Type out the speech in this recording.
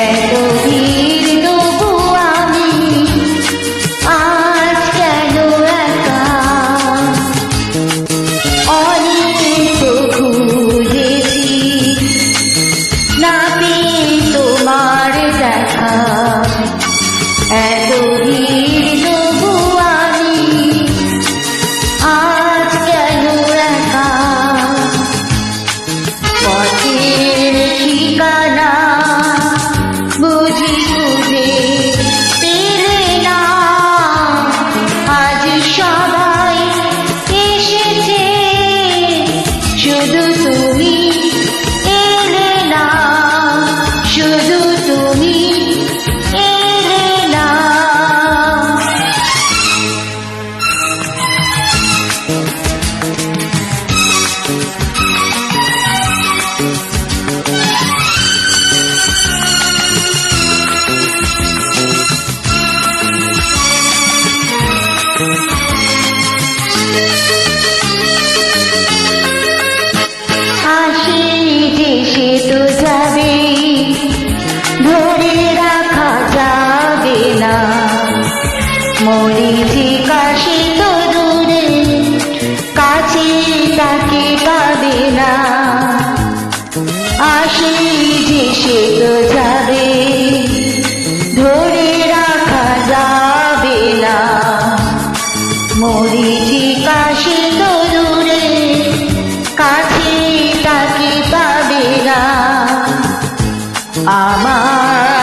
এত ভিড় তবু আমি আজ কেন একা, অনেক খুঁজেছি না পেয়ে তোমার দেখা, এত ভিড় তবু আমি আজ কেন একা, পথের ঠিকানা বুঝি খুঁজে পেলে না, আজ সবাই এসেছে শুধু তুমি এলে না, শুধু তুমি এলে না। আসি যে সে তো যাবে, ধরে রাখা যাবে না, মরিচিকা সে তো দূরে, কাছে তাকে পাবে না। আসি যে সে তো যাবে, ধরে রাখা যাবে না, মরিচিকা সে তো দূরে, কাছে তাকে পাবে না। আমার